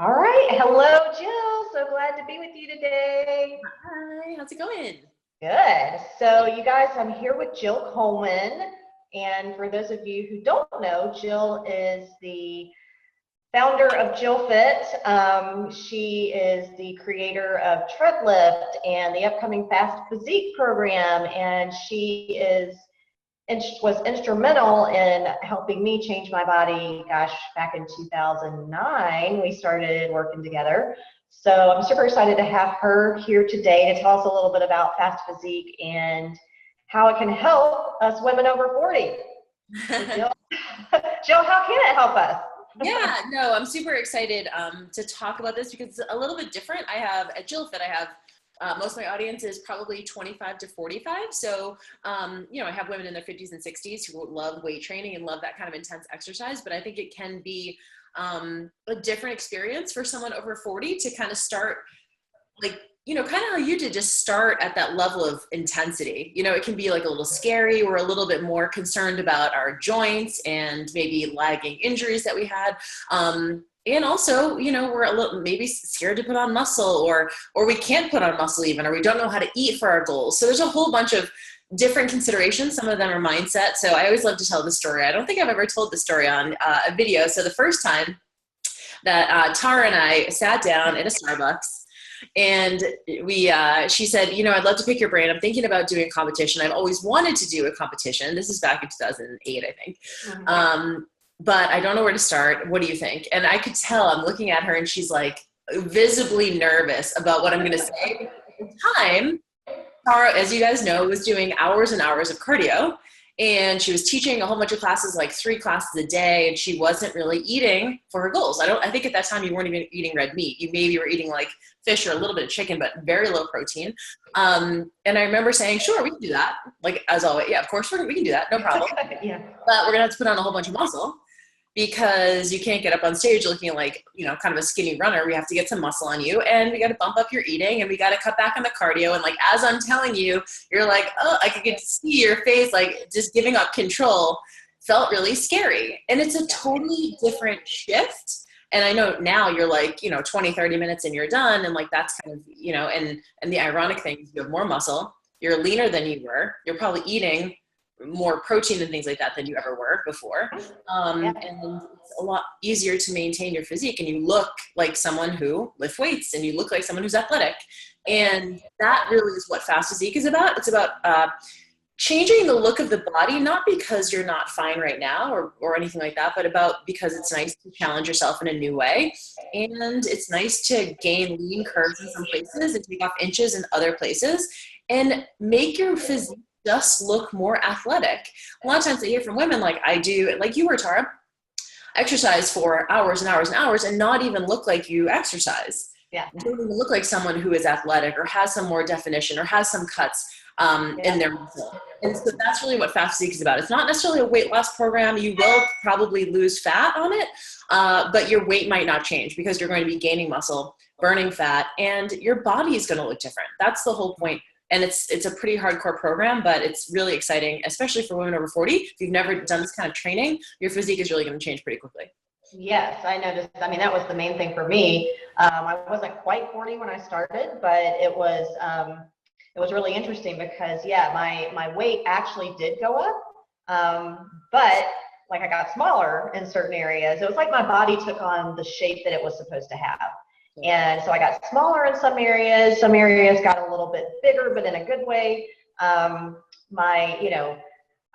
All right. Hello, Jill. So glad to be with you today. Hi, how's it going? Good. So, you guys, I'm here with Jill Coleman. And for those of you who don't know, Jill is the founder of Jill Fit. She is the creator of Treadlift and the upcoming Fast Physique program. And she was instrumental in helping me change my body. Gosh, back in 2009, we started working together. So I'm super excited to have her here today to tell us a little bit about Fast Physique and how it can help us women over 40. So Jill, Jill, how can it help us? Yeah, no, I'm super excited to talk about this because it's a little bit different. At Jill Fit, I have most of my audience is probably 25 to 45. So, I have women in their 50s and 60s who love weight training and love that kind of intense exercise, but I think it can be a different experience for someone over 40 to kind of start kind of how you did, just start at that level of intensity. It can be like a little scary. We're a little bit more concerned about our joints and maybe lagging injuries that we had. And also, we're a little maybe scared to put on muscle or we can't put on muscle even, or we don't know how to eat for our goals. So there's a whole bunch of different considerations. Some of them are mindset. So I always love to tell the story. I don't think I've ever told the story on a video. So the first time that Tara and I sat down in a Starbucks, and she said, I'd love to pick your brain. I'm thinking about doing a competition. I've always wanted to do a competition. This is back in 2008, I think. Mm-hmm. But I don't know where to start. What do you think? And I could tell, I'm looking at her and she's like visibly nervous about what I'm going to say. At the time, Tara, as you guys know, was doing hours and hours of cardio. And she was teaching a whole bunch of classes, like 3 classes a day, and she wasn't really eating for her goals. I think at that time you weren't even eating red meat. You maybe were eating like fish or a little bit of chicken, but very low protein. And I remember saying, sure, we can do that. Like, as always, yeah, of course, we can do that, no problem. Yeah. But we're gonna have to put on a whole bunch of muscle because you can't get up on stage looking like, kind of a skinny runner. We have to get some muscle on you, and we got to bump up your eating, and we got to cut back on the cardio. And like, as I'm telling you, you're like, oh, I could get to see your face, like just giving up control felt really scary. And it's a totally different shift. And I know now you're like, 20, 30 minutes and you're done. And like, that's kind of, and the ironic thing is you have more muscle, you're leaner than you were, you're probably eating more protein and things like that than you ever were before. And it's a lot easier to maintain your physique, and you look like someone who lifts weights, and you look like someone who's athletic. And that really is what Fast Physique is about. It's about changing the look of the body, not because you're not fine right now or anything like that, but because it's nice to challenge yourself in a new way. And it's nice to gain lean curves in some places and take off inches in other places and make your physique just look more athletic. A lot of times I hear from women like I do, like you were, Tara, exercise for hours and hours and hours and not even look like you exercise. Yeah. You don't even look like someone who is athletic or has some more definition or has some cuts in their muscle. And so that's really what Fast Physique is about. It's not necessarily a weight loss program. You will probably lose fat on it, but your weight might not change because you're going to be gaining muscle, burning fat, and your body is going to look different. That's the whole point. And it's a pretty hardcore program, but it's really exciting, especially for women over 40. If you've never done this kind of training, your physique is really going to change pretty quickly. Yes, I noticed. I mean, that was the main thing for me. I wasn't quite 40 when I started, but it was really interesting because, my weight actually did go up, but like I got smaller in certain areas. It was like my body took on the shape that it was supposed to have. And so I got smaller in some areas got a little bit bigger, but in a good way. I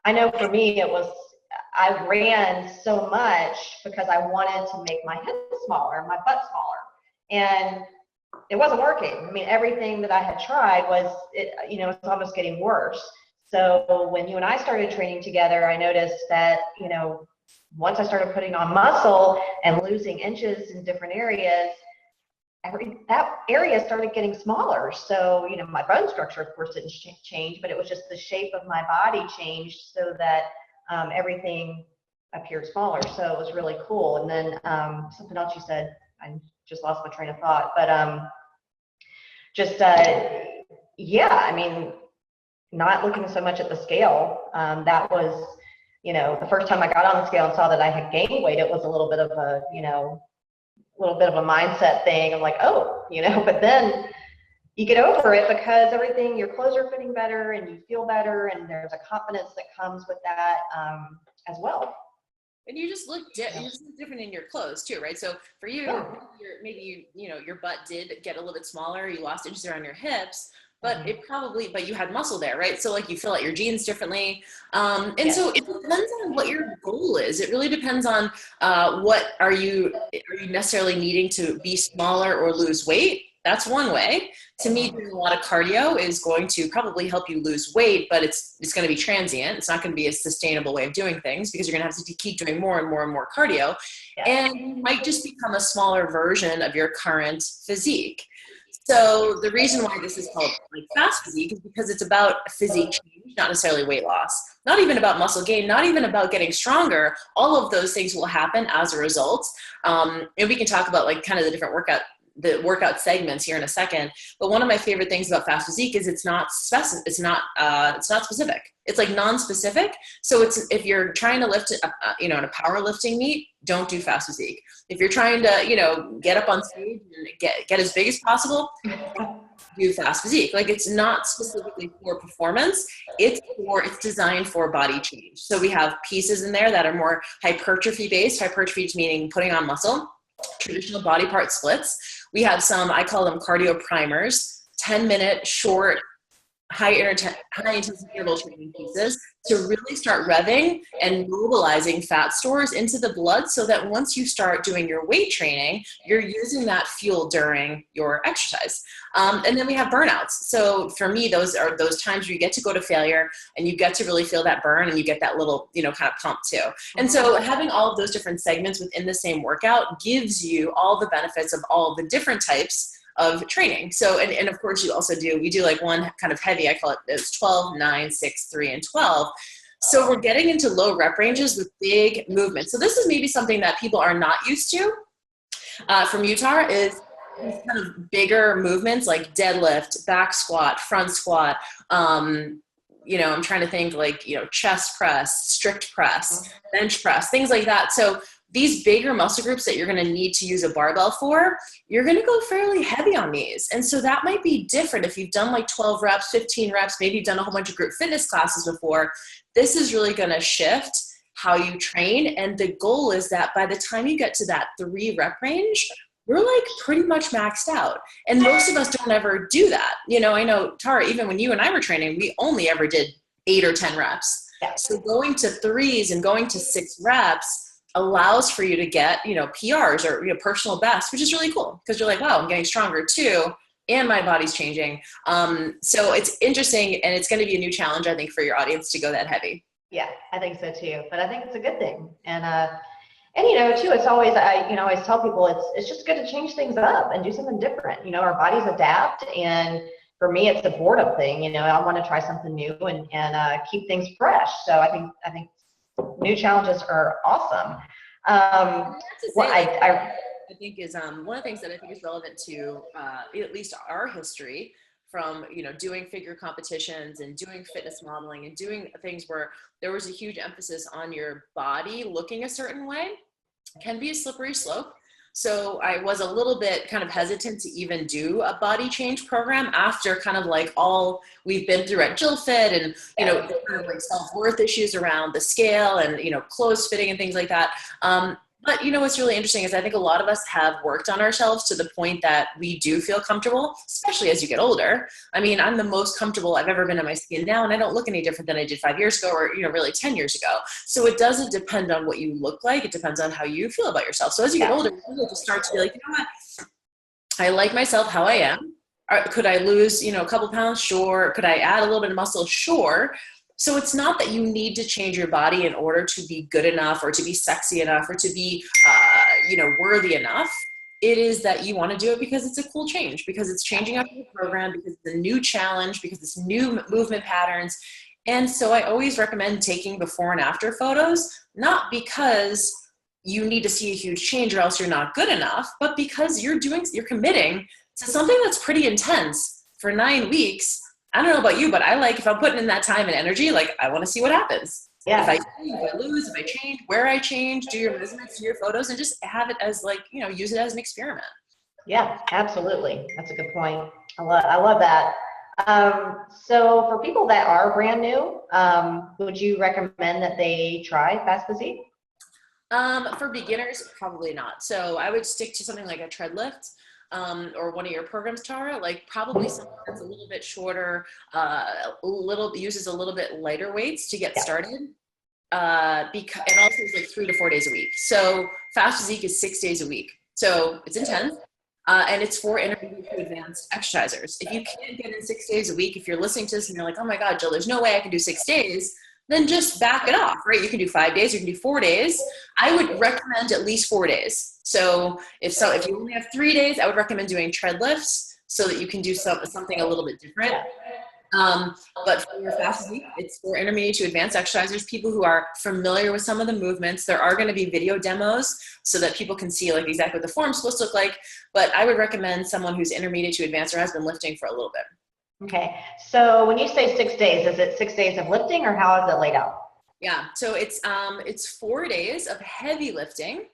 know for me, I ran so much because I wanted to make my head smaller, my butt smaller. And it wasn't working. I mean, everything that I had tried it's almost getting worse. So when you and I started training together, I noticed that, once I started putting on muscle and losing inches in different areas, that area started getting smaller. So, my bone structure, of course, didn't change, but it was just the shape of my body changed so that everything appeared smaller. So it was really cool. And then something else you said, I just lost my train of thought, but not looking so much at the scale. That was, the first time I got on the scale and saw that I had gained weight, it was a little bit of a, little bit of a mindset thing. I'm like, oh, but then you get over it because your clothes are fitting better and you feel better, and there's a confidence that comes with that as well. And you just look different in your clothes too, right? So for you, Yeah. maybe your butt did get a little bit smaller, you lost inches around your hips, but but you had muscle there, right? So like you fill out your jeans differently. So it depends on what your goal is. It really depends on what are you necessarily needing to be smaller or lose weight? That's one way. To me, doing a lot of cardio is going to probably help you lose weight, but it's going to be transient. It's not going to be a sustainable way of doing things because you're going to have to keep doing more and more and more cardio. Yeah. And you might just become a smaller version of your current physique. So the reason why this is called like fast physique is because it's about physique change, not necessarily weight loss, not even about muscle gain, not even about getting stronger. All of those things will happen as a result. And we can talk about like kind of the different workout segments here in a second. But one of my favorite things about fast physique is it's not specific. It's like non-specific. So if you're trying to lift, in a powerlifting meet, don't do fast physique. If you're trying to, get up on stage and get as big as possible, do fast physique. Like it's not specifically for performance. It's designed for body change. So we have pieces in there that are more hypertrophy based. Hypertrophy meaning putting on muscle. Traditional body part splits. We have some, I call them cardio primers, 10-minute short, high intensity interval training pieces to really start revving and mobilizing fat stores into the blood so that once you start doing your weight training, you're using that fuel during your exercise. And then we have burnouts. So for me, those are those times where you get to go to failure and you get to really feel that burn and you get that little, kind of pump too. And so having all of those different segments within the same workout gives you all the benefits of all the different types of training. So, and of course we do like one kind of heavy, I call it, it's 12, 9, 6, 3, and 12. So we're getting into low rep ranges with big movements. So this is maybe something that people are not used to from Utah is these kind of bigger movements like deadlift, back squat, front squat, I'm trying to think like, chest press, strict press, bench press, things like that. So these bigger muscle groups that you're going to need to use a barbell for, you're going to go fairly heavy on these. And so that might be different if you've done like 12 reps, 15 reps, maybe you've done a whole bunch of group fitness classes before. This is really going to shift how you train. And the goal is that by the time you get to that 3 rep range, we're like pretty much maxed out. And most of us don't ever do that. I know, Tara, even when you and I were training, we only ever did 8 or 10 reps. So going to 3s and going to 6 reps allows for you to get, PRs or personal best, which is really cool because you're like, wow, I'm getting stronger too. And my body's changing. So it's interesting. And it's going to be a new challenge, I think, for your audience to go that heavy. Yeah, I think so too. But I think it's a good thing. And too, it's always, I always tell people it's just good to change things up and do something different. Our bodies adapt. And for me, it's a boredom thing. I want to try something new and keep things fresh. So I think new challenges are awesome. I think is one of the things that I think is relevant to at least our history from doing figure competitions and doing fitness modeling and doing things where there was a huge emphasis on your body looking a certain way. It can be a slippery slope. So I was a little bit kind of hesitant to even do a body change program after kind of like all we've been through at Jill Fit and, kind of like self-worth issues around the scale and, clothes fitting and things like that. But what's really interesting is I think a lot of us have worked on ourselves to the point that we do feel comfortable, especially as you get older. I mean, I'm the most comfortable I've ever been in my skin now, and I don't look any different than I did 5 years ago or, really 10 years ago. So it doesn't depend on what you look like. It depends on how you feel about yourself. So as you get older, you just start to be like, what? I like myself how I am. Could I lose, a couple pounds? Sure. Could I add a little bit of muscle? Sure. So it's not that you need to change your body in order to be good enough or to be sexy enough or to be, worthy enough. It is that you want to do it because it's a cool change, because it's changing up your program, because it's a new challenge, because it's new movement patterns. And so I always recommend taking before and after photos, not because you need to see a huge change or else you're not good enough, but because you're committing to something that's pretty intense for 9 weeks. I don't know about you, but I like, if I'm putting in that time and energy, like I want to see what happens. If I Yeah. gain, if I lose, if I change, where I change, do your measurements, do your photos, and just have it as like, use it as an experiment. Yeah, absolutely. That's a good point. I love that. So for people that are brand new, would you recommend that they try Fast Physique? For beginners, probably not. So I would stick to something like a tread lift, or one of your programs, Tara, like probably something that's a little bit shorter, uses a little bit lighter weights to get Yeah. started. And also it's like 3 to 4 days a week. So Fast Physique is 6 days a week. So it's intense. And it's for intermediate to advanced exercisers. If you can't get in 6 days a week, if you're listening to this and you're like, oh my God, Jill, there's no way I can do 6 days, then just back it off, right? You can do 5 days, you can do 4 days. I would recommend at least 4 days. So if you only have 3 days, I would recommend doing tread lifts so that you can do something a little bit different. But for your Fast Physique, it's for intermediate to advanced exercisers, people who are familiar with some of the movements. There are going to be video demos so that people can see like exactly what the form's supposed to look like. But I would recommend someone who's intermediate to advanced or has been lifting for a little bit. Okay. So when you say 6 days, is it 6 days of lifting or how is it laid out? Yeah. So it's 4 days of heavy lifting.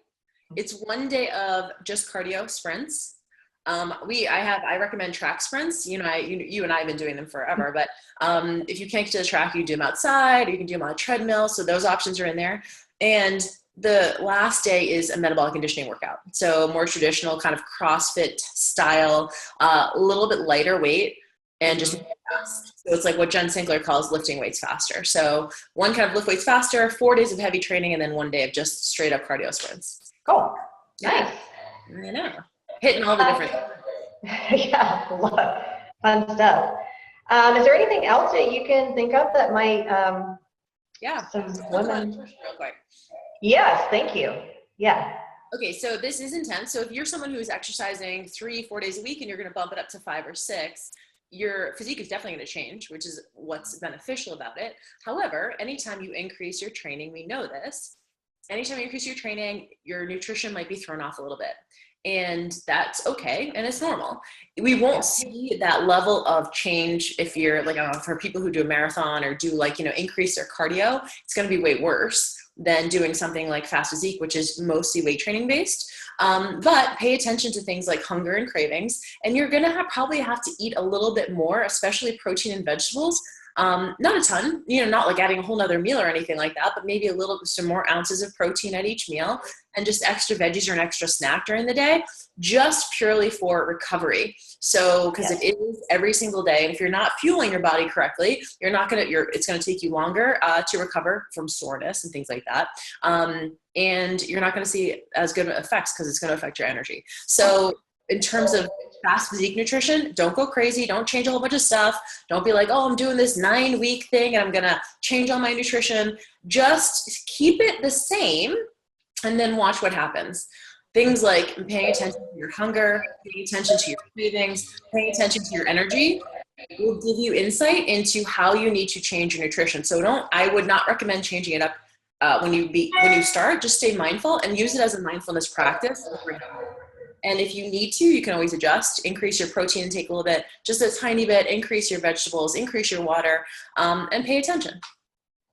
It's 1 day of just cardio sprints. I recommend track sprints. You and I have been doing them forever, but if you can't get to the track, you do them outside, or you can do them on a treadmill. So those options are in there. And the last day is a metabolic conditioning workout. So more traditional kind of CrossFit style, a little bit lighter weight and just fast. So it's like what Jen Sinkler calls lifting weights faster. So one kind of lift weights faster, 4 days of heavy training, and then 1 day of just straight up cardio sprints. Cool. Yeah. Nice. I know. Hitting all the different. Yeah, fun stuff. Is there anything else that you can think of that might some women? Real quick. Yes, thank you. Yeah. Okay, so this is intense. So if you're someone who's exercising 3-4 days a week and you're going to bump it up to 5 or 6, your physique is definitely going to change, which is what's beneficial about it. However, anytime you increase your training, we know this, anytime you increase your training, your nutrition might be thrown off a little bit. And that's okay, and it's normal. We won't see that level of change if you're like, for people who do a marathon or do like, increase their cardio, it's going to be way worse than doing something like Fast Physique, which is mostly weight training based. But pay attention to things like hunger and cravings, and you're going to probably have to eat a little bit more, especially protein and vegetables. Not a ton, not like adding a whole nother meal or anything like that, but maybe some more ounces of protein at each meal and just extra veggies or an extra snack during the day, just purely for recovery. So, because it is every single day. And if you're not fueling your body correctly, it's going to take you longer to recover from soreness and things like that. And you're not going to see as good of effects because it's going to affect your energy. So in terms of Fast Physique nutrition, don't go crazy. Don't change a whole bunch of stuff. Don't be like, oh, I'm doing this 9-week thing and I'm going to change all my nutrition. Just keep it the same and then watch what happens. Things like paying attention to your hunger, paying attention to your cravings, paying attention to your energy will give you insight into how you need to change your nutrition. So I would not recommend changing it up when you start. Just stay mindful and use it as a mindfulness practice. And if you need to, you can always adjust, increase your protein intake a little bit, just a tiny bit, increase your vegetables, increase your water, and pay attention.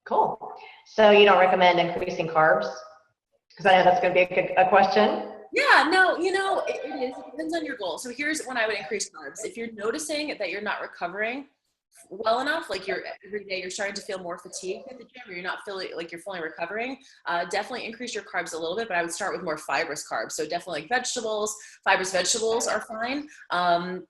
Cool. So you don't recommend increasing carbs? Because I know that's going to be a question. Yeah, no, it is. It depends on your goal. So here's when I would increase carbs. If you're noticing that you're not recovering well enough, like every day you're starting to feel more fatigued at the gym, or you're not feeling like you're fully recovering, definitely increase your carbs a little bit, but I would start with more fibrous carbs. So definitely like vegetables, fibrous vegetables are fine.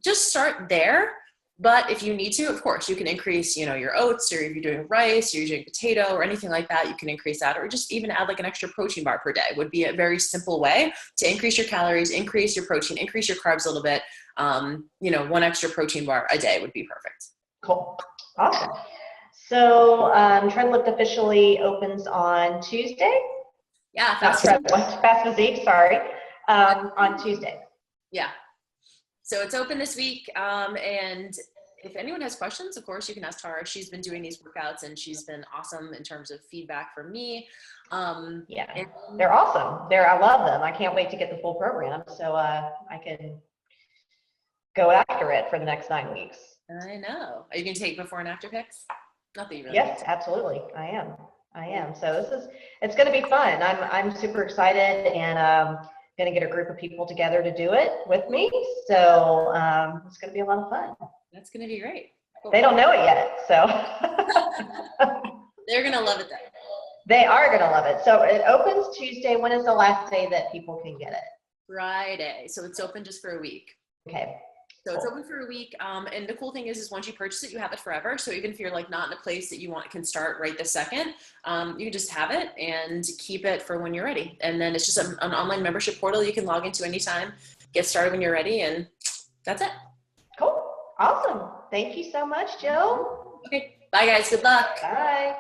Just start there. But if you need to, of course, you can increase, your oats, or if you're doing rice, or you're doing potato or anything like that, you can increase that, or just even add like an extra protein bar per day would be a very simple way to increase your calories, increase your protein, increase your carbs a little bit. 1 extra protein bar a day would be perfect. Cool. Awesome. So Trend Lift officially opens on Tuesday? Yeah. Fast Physique, sorry. On Tuesday. Yeah. So it's open this week. And if anyone has questions, of course, you can ask Tara. She's been doing these workouts and she's been awesome in terms of feedback from me. They're awesome. I love them. I can't wait to get the full program so I can go after it for the next 9 weeks. I know. Are you going to take before and after pics? Not that you really Yes, absolutely. I am. I am. So it's going to be fun. I'm super excited, and going to get a group of people together to do it with me. So it's going to be a lot of fun. That's going to be great. Cool. They don't know it yet, so. They're going to love it then. They are going to love it. So it opens Tuesday. When is the last day that people can get it? Friday. So it's open just for a week. Okay. So it's open for a week. And the cool thing is once you purchase it, you have it forever. So even if you're like not in a place that you can start right this second, you can just have it and keep it for when you're ready. And then it's just an online membership portal you can log into anytime, get started when you're ready, and that's it. Cool. Awesome. Thank you so much, Jill. Okay. Bye guys. Good luck. Bye.